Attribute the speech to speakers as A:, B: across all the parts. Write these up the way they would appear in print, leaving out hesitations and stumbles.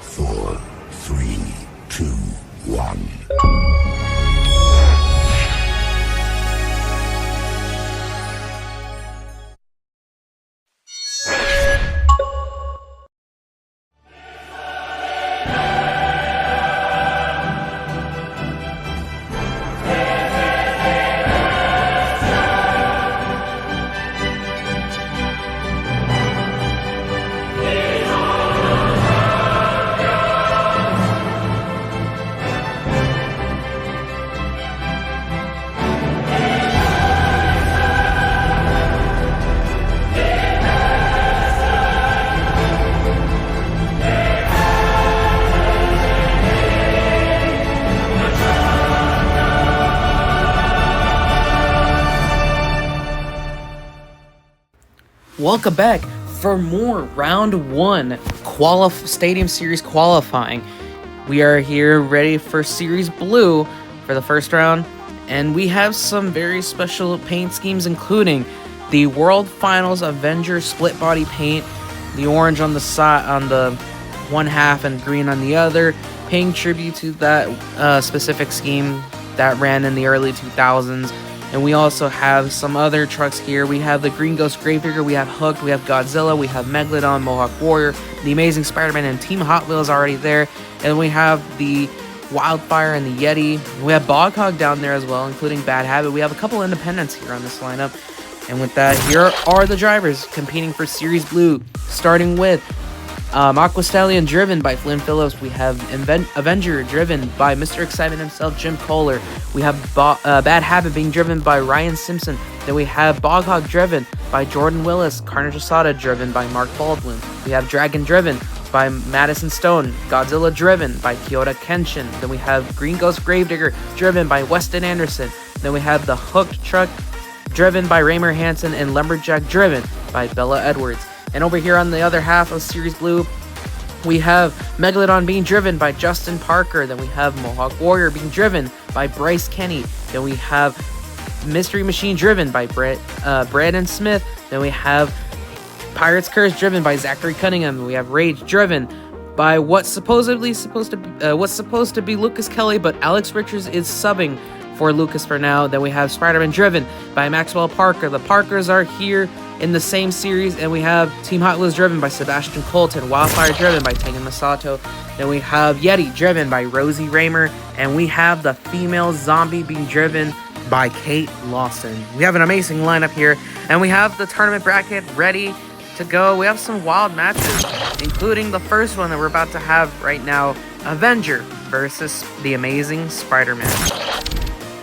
A: 4, 3, 2, 1.
B: Welcome back for more round 1 Stadium Series qualifying. We are here ready for Series Blue for the first round, and we have some very special paint schemes, including the World Finals Avenger split body paint, the orange on the side on the one half and green on the other, paying tribute to that specific scheme that ran in the early 2000s. And we also have some other trucks here. We have the Green Ghost Gravedigger, we have Hook, we have Godzilla, we have Megalodon, Mohawk Warrior, the Amazing Spider-Man, and Team Hot Wheels already there. And we have the Wildfire and the Yeti. We have Bog Hog down there as well, including Bad Habit. We have a couple independents here on this lineup. And with that, here are the drivers competing for Series Blue, starting with Aqua Stallion driven by Flynn Phillips. We have Avenger driven by Mr. Excitement himself, Jim Kohler. We have Bad Habit being driven by Ryan Simpson. Then we have Bog Hog driven by Jordan Willis. Carnage Asada driven by Mark Baldwin. We have Dragon driven by Madison Stone. Godzilla driven by Kyoto Kenshin. Then we have Green Ghost Gravedigger driven by Weston Anderson. Then we have the Hooked Truck driven by Raymer Hansen, and Lumberjack driven by Bella Edwards. And over here on the other half of Series Blue, we have Megalodon being driven by Justin Parker. Then we have Mohawk Warrior being driven by Bryce Kenny. Then we have Mystery Machine driven by Brandon Smith. Then we have Pirate's Curse driven by Zachary Cunningham. We have Rage driven by what's supposed to be Lucas Kelly, but Alex Richards is subbing for Lucas for now. Then we have Spider-Man driven by Maxwell Parker. The Parkers are here in the same series, and we have Team Hot Wheels driven by Sebastian Colton, Wildfire driven by Tengen Masato. Then we have Yeti driven by Rosie Raymer, and we have the female zombie being driven by Kate Lawson. We have an amazing lineup here, and we have the tournament bracket ready to go. We have some wild matches, including the first one that we're about to have right now, Avenger versus the Amazing Spider-Man.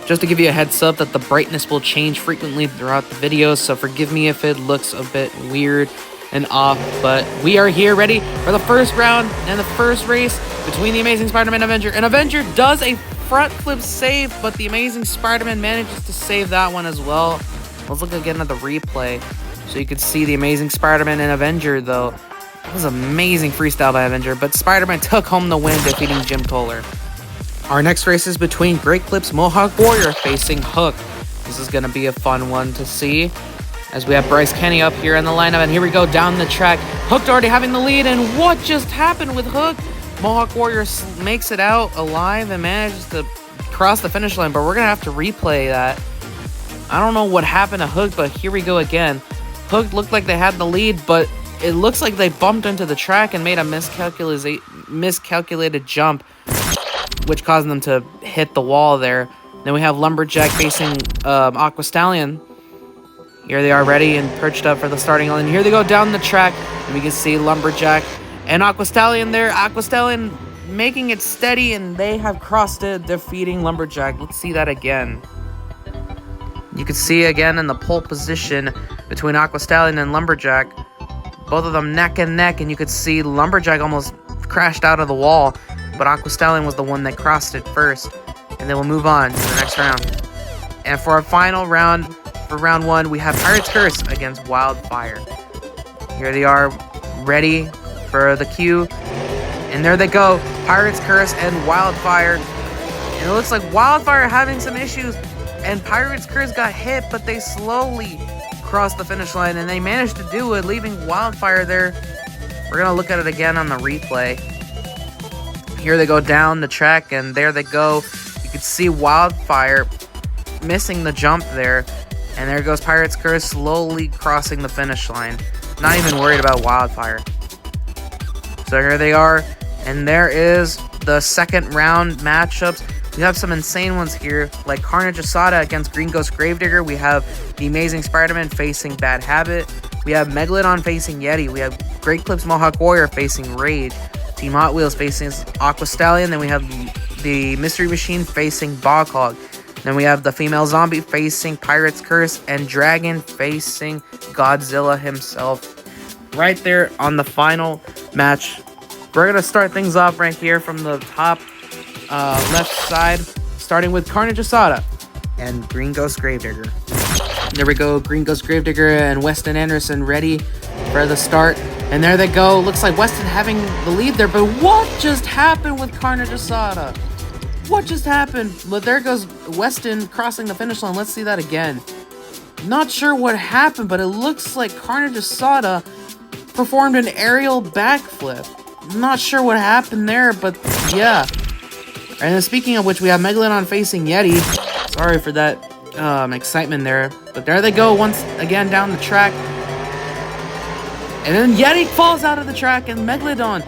B: Just to give you a heads up that the brightness will change frequently throughout the video, so forgive me if it looks a bit weird and off, but we are here ready for the first round and the first race between the Amazing Spider-Man and Avenger. And Avenger does a front flip save, but the Amazing Spider-Man manages to save that one as well. Let's look again at the replay so you can see the Amazing Spider-Man and Avenger, though. It was amazing freestyle by Avenger, but Spider-Man took home the win, defeating Jim Kohler. Our next race is between Great Clip's Mohawk Warrior facing Hook. This is going to be a fun one to see, as we have Bryce Kenny up here in the lineup, and here we go down the track. Hook already having the lead, and what just happened with Hook? Mohawk Warrior makes it out alive and manages to cross the finish line, but we're going to have to replay that. I don't know what happened to Hook, but here we go again. Hook looked like they had the lead, but it looks like they bumped into the track and made a miscalculated jump, which caused them to hit the wall there. Then we have Lumberjack facing Aqua Stallion. Here they are ready and perched up for the starting line. Here they go down the track, and we can see Lumberjack and Aqua Stallion there. Aqua Stallion making it steady, and they have crossed it, defeating Lumberjack. Let's see that again. You can see again in the pole position between Aqua Stallion and Lumberjack. Both of them neck and neck, and you could see Lumberjack almost crashed out of the wall, but Aqua Stallion was the one that crossed it first. And then we'll move on to the next round. And for our final round, for round 1, we have Pirate's Curse against Wildfire. Here they are, ready for the cue. And there they go, Pirate's Curse and Wildfire. And it looks like Wildfire having some issues, and Pirate's Curse got hit, but they slowly crossed the finish line, and they managed to do it, leaving Wildfire there. We're going to look at it again on the replay. Here they go down the track, and there they go. You can see Wildfire missing the jump there. And there goes Pirate's Curse slowly crossing the finish line. Not even worried about Wildfire. So here they are. And there is the second round matchups. We have some insane ones here, like Carnage Asada against Green Ghost Gravedigger. We have the Amazing Spider-Man facing Bad Habit. We have Megalodon facing Yeti. We have Great Clips Mohawk Warrior facing Rage. Team Hot Wheels facing Aqua Stallion. Then we have the Mystery Machine facing Bog Hog. Then we have the Female Zombie facing Pirate's Curse. And Dragon facing Godzilla himself. Right there on the final match. We're going to start things off right here from the top left side, starting with Carnage Asada and Green Ghost Gravedigger. There we go, Green Ghost Gravedigger and Weston Anderson ready for the start. And there they go. Looks like Weston having the lead there, but what just happened with Carnage Asada? What just happened? But there goes Weston crossing the finish line. Let's see that again. Not sure what happened, but it looks like Carnage Asada performed an aerial backflip. Not sure what happened there, but yeah. And then speaking of which, we have Megalodon facing Yeti. Sorry for that excitement there. But there they go once again down the track. And then Yeti falls out of the track and Megalodon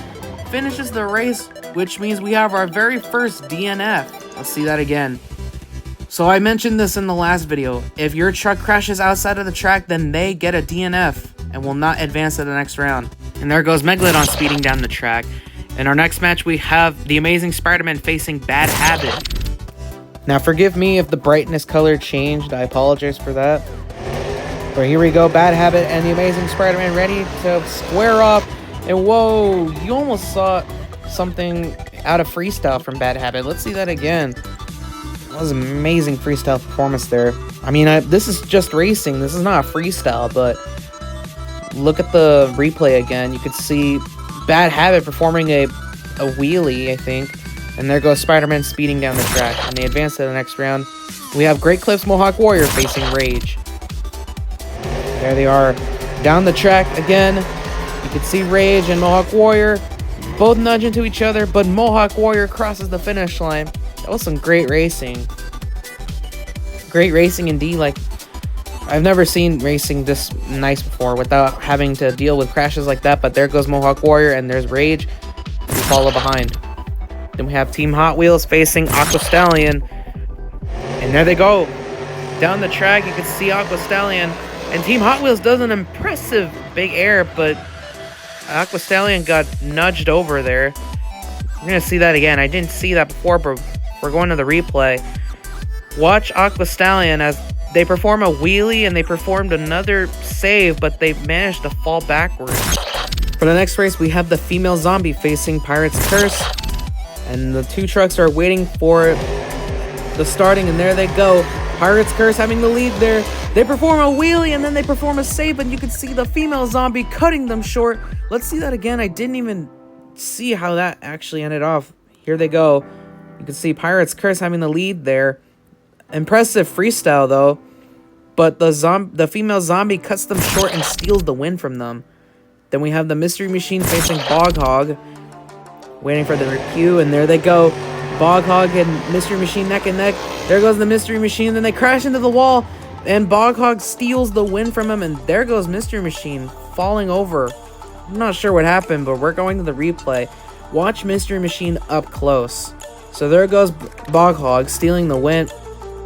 B: finishes the race, which means we have our very first DNF. Let's see that again. So I mentioned this in the last video. If your truck crashes outside of the track, then they get a DNF and will not advance to the next round. And there goes Megalodon speeding down the track. In our next match, we have the Amazing Spider-Man facing Bad Habit. Now, forgive me if the brightness color changed. I apologize for that. But here we go, Bad Habit and the Amazing Spider-Man ready to square off. And whoa, you almost saw something out of Freestyle from Bad Habit. Let's see that again. That was an amazing Freestyle performance there. I mean, this is just racing. This is not a Freestyle, but look at the replay again. You could see Bad Habit performing a wheelie, I think. And there goes Spider-Man speeding down the track. And they advance to the next round. We have Great Clips Mohawk Warrior facing Rage. There they are. Down the track again. You can see Rage and Mohawk Warrior both nudge into each other. But Mohawk Warrior crosses the finish line. That was some great racing. Great racing indeed. Like, I've never seen racing this nice before without having to deal with crashes like that. But there goes Mohawk Warrior and there's Rage. We follow behind. Then we have Team Hot Wheels facing Aqua Stallion. And there they go. Down the track, you can see Aqua Stallion. And Team Hot Wheels does an impressive big air, but Aqua Stallion got nudged over there. We're going to see that again. I didn't see that before, but we're going to the replay. Watch Aqua Stallion as they perform a wheelie and they performed another save, but they managed to fall backwards. For the next race, we have the Female Zombie facing Pirate's Curse. And the two trucks are waiting for the starting, and there they go. Pirate's Curse having the lead there. They perform a wheelie, and then they perform a save, and you can see the Female Zombie cutting them short. Let's see that again. I didn't even see how that actually ended off. Here they go. You can see Pirate's Curse having the lead there. Impressive freestyle, though. But the Female Zombie cuts them short and steals the win from them. Then we have the Mystery Machine facing Bog Hog. Waiting for the cue, and there they go. Bog Hog and Mystery Machine neck and neck. There goes the Mystery Machine, then they crash into the wall, and Bog Hog steals the win from him, and there goes Mystery Machine falling over. I'm not sure what happened, but we're going to the replay. Watch Mystery Machine up close. So there goes Bog Hog stealing the win.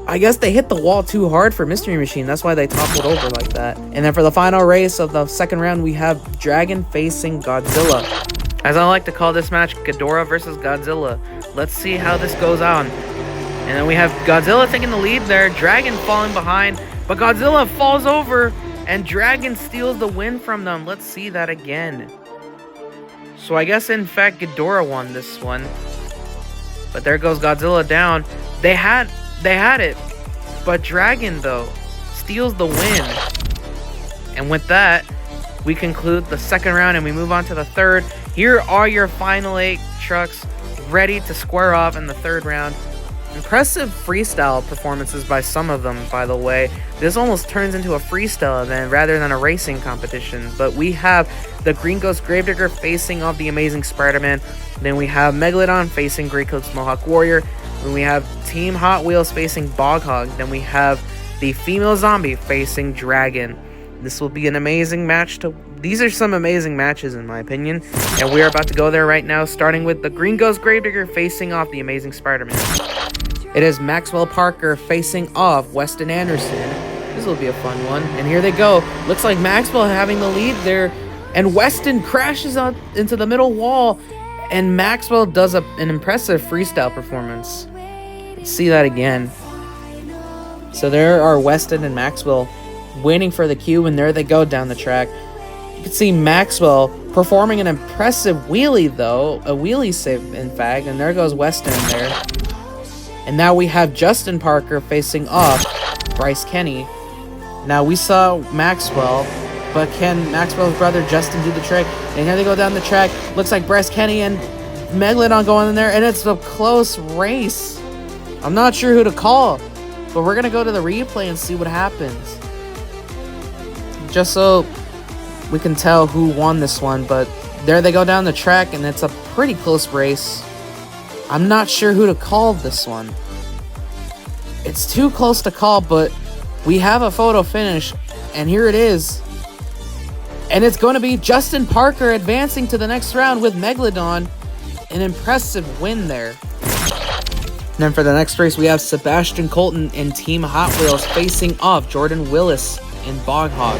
B: I guess they hit the wall too hard for Mystery Machine. That's why they toppled over like that. And then for the final race of the second round, we have Dragon facing Godzilla. As I like to call this match, Ghidorah versus Godzilla. Let's see how this goes on. And then we have Godzilla taking the lead there, Dragon falling behind, but Godzilla falls over, and Dragon steals the win from them. Let's see that again. So I guess, in fact, Ghidorah won this one. But there goes Godzilla down. They had it, but Dragon, though, steals the win. And with that, we conclude the second round and we move on to the third. Here are your final 8 trucks ready to square off in the third round. Impressive freestyle performances by some of them, by the way. This almost turns into a freestyle event rather than a racing competition. But we have the Green Ghost Gravedigger facing off the Amazing Spider-Man. Then we have Megalodon facing Grey Coat's Mohawk Warrior. Then we have Team Hot Wheels facing Bog Hog. Then we have the Female Zombie facing Dragon. This will be an amazing match. These are some amazing matches in my opinion. And we are about to go there right now, starting with the Green Ghost Gravedigger facing off the Amazing Spider-Man. It is Maxwell Parker facing off Weston Anderson. This will be a fun one. And here they go. Looks like Maxwell having the lead there. And Weston crashes out into the middle wall. And Maxwell does an impressive freestyle performance. Let's see that again. So there are Weston and Maxwell waiting for the cue. And there they go down the track. You can see Maxwell performing an impressive wheelie though. A wheelie save in fact. And there goes Weston there. And now we have Justin Parker facing off Bryce Kenny. Now we saw Maxwell, but can Maxwell's brother Justin do the trick? And here they go down the track. Looks like Bryce Kenny and Megalodon going in there, and it's a close race. I'm not sure who to call, but we're gonna go to the replay and see what happens, just so we can tell who won this one. But there they go down the track, and it's a pretty close race. I'm not sure who to call this one. It's too close to call, but we have a photo finish, and here it is. And it's going to be Justin Parker advancing to the next round with Megalodon. An impressive win there. And then for the next race, we have Sebastian Colton and Team Hot Wheels facing off Jordan Willis and Bog Hog.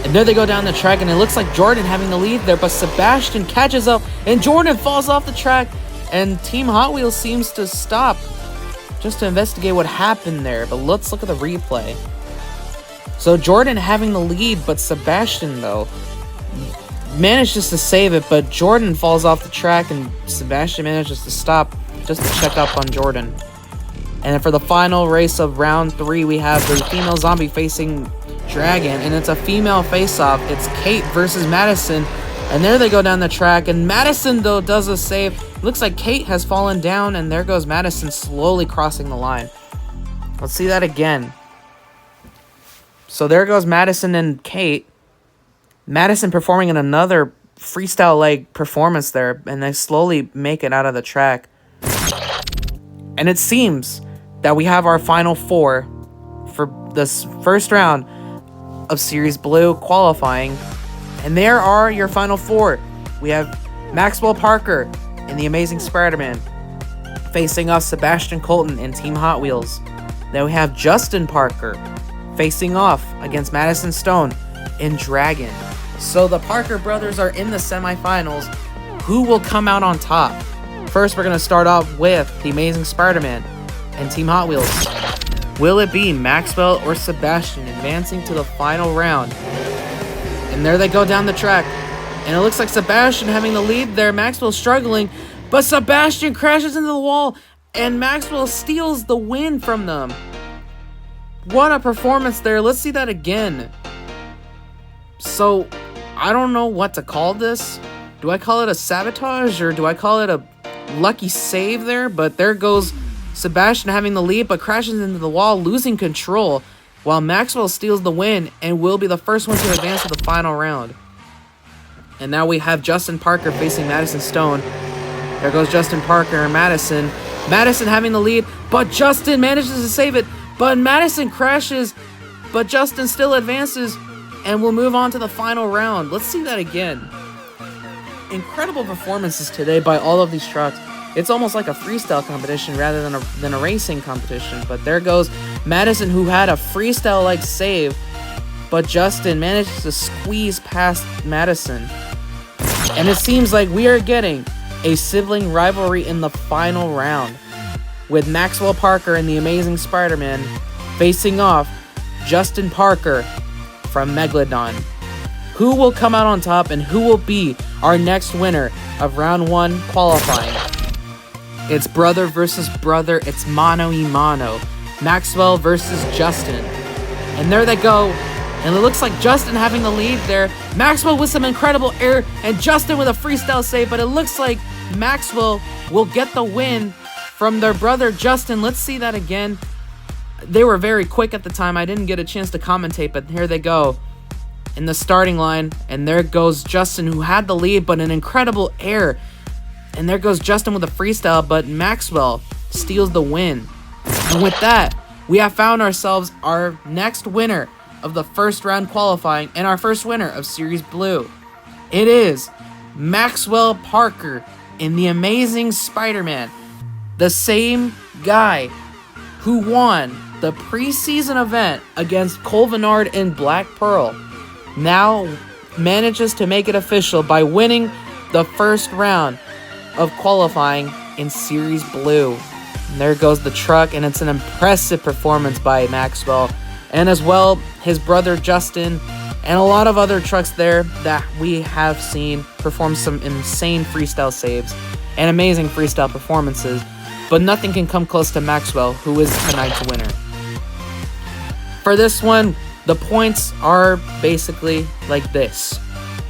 B: And there they go down the track, and it looks like Jordan having the lead there, but Sebastian catches up, and Jordan falls off the track, and Team Hot Wheels seems to stop just to investigate what happened there. But let's look at the replay. So Jordan having the lead, but Sebastian, though, manages to save it, but Jordan falls off the track, and Sebastian manages to stop just to check up on Jordan. And then for the final race of round 3, we have the Female Zombie facing Dragon, and it's a female face-off. It's Kate versus Madison, and there they go down the track, and Madison, though, does a save. Looks like Kate has fallen down, and there goes Madison slowly crossing the line. Let's see that again. So there goes Madison and Kate. Madison performing in another freestyle-like performance there, and they slowly make it out of the track. And it seems that we have our final 4 for this first round of Series Blue qualifying. And there are your final 4. We have Maxwell Parker in The Amazing Spider-Man facing off Sebastian Colton in Team Hot Wheels. Then we have Justin Parker facing off against Madison Stone in Dragon. So the Parker brothers are in the semifinals. Who will come out on top? First, we're going to start off with The Amazing Spider-Man and Team Hot Wheels. Will it be Maxwell or Sebastian advancing to the final round? And there they go down the track. And it looks like Sebastian having the lead there. Maxwell struggling, but Sebastian crashes into the wall, and Maxwell steals the win from them. What a performance there. Let's see that again. So, I don't know what to call this. Do I call it a sabotage, or do I call it a lucky save there? But there goes Sebastian having the lead, but crashes into the wall, losing control, while Maxwell steals the win and will be the first one to advance to the final round. And now we have Justin Parker facing Madison Stone. There goes Justin Parker and Madison. Madison having the lead, but Justin manages to save it. But Madison crashes, but Justin still advances and will move on to the final round. Let's see that again. Incredible performances today by all of these trucks. It's almost like a freestyle competition rather than a racing competition. But there goes Madison, who had a freestyle-like save, but Justin managed to squeeze past Madison. And it seems like we are getting a sibling rivalry in the final round, with Maxwell Parker and The Amazing Spider-Man facing off Justin Parker from Megalodon. Who will come out on top, and who will be our next winner of round 1 qualifying? It's brother versus brother. It's mano y mano. Maxwell versus Justin. And there they go. And it looks like Justin having the lead there. Maxwell with some incredible air, and Justin with a freestyle save. But it looks like Maxwell will get the win from their brother Justin. Let's see that again. They were very quick at the time. I didn't get a chance to commentate, but here they go. in the starting line, and there goes Justin, who had the lead, but an incredible air. And there goes Justin with a freestyle, but Maxwell steals the win. And with that, we have found ourselves our next winner of the first round qualifying and our first winner of Series Blue. It is Maxwell Parker in The Amazing Spider-Man, the same guy who won the preseason event against Colvinard in Black Pearl, now manages to make it official by winning the first round of qualifying in Series Blue. And there goes the truck, and it's an impressive performance by Maxwell, and as well his brother Justin, and a lot of other trucks there that we have seen perform some insane freestyle saves and amazing freestyle performances, but nothing can come close to Maxwell, who is tonight's winner. For this one, the points are basically like this.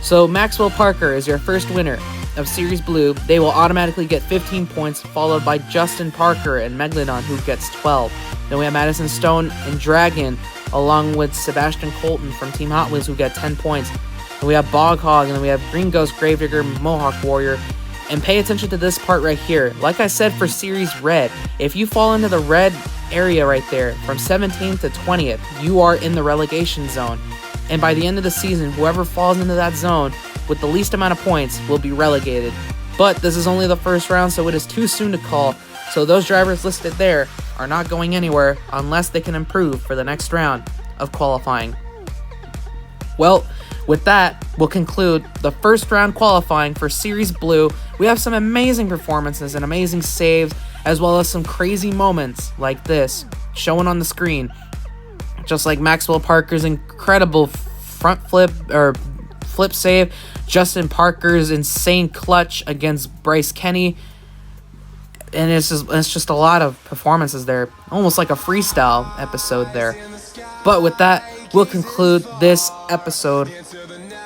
B: So Maxwell Parker is your first winner of Series Blue. They will automatically get 15 points, followed by Justin Parker and Megalodon, who gets 12. Then we have Madison Stone and Dragon, along with Sebastian Colton from Team Hot Wheels, who get 10 points. And we have Bog Hog, and then we have Green Ghost, Gravedigger, Mohawk Warrior. And pay attention to this part right here. Like I said for Series Red, if you fall into the red area right there, from 17th to 20th, you are in the relegation zone. And by the end of the season, whoever falls into that zone with the least amount of points will be relegated. But this is only the first round, so it is too soon to call. So those drivers listed there are not going anywhere unless they can improve for the next round of qualifying. Well, with that, we'll conclude the first round qualifying for Series Blue. We have some amazing performances and amazing saves, as well as some crazy moments like this showing on the screen. Just like Maxwell Parker's incredible front flip or flip save, Justin Parker's insane clutch against Bryce Kenny, and it's just a lot of performances there, almost like a freestyle episode there. But with that, we'll conclude this episode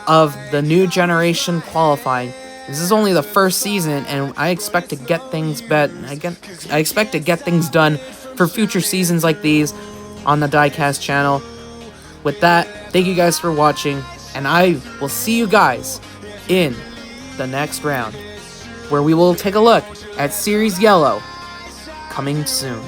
B: of the new generation qualifying. This is only the first season, and I expect to get things I expect to get things done for future seasons like these on the Diecast channel. With that, thank you guys for watching, and I will see you guys in the next round, where we will take a look at Series Yellow coming soon.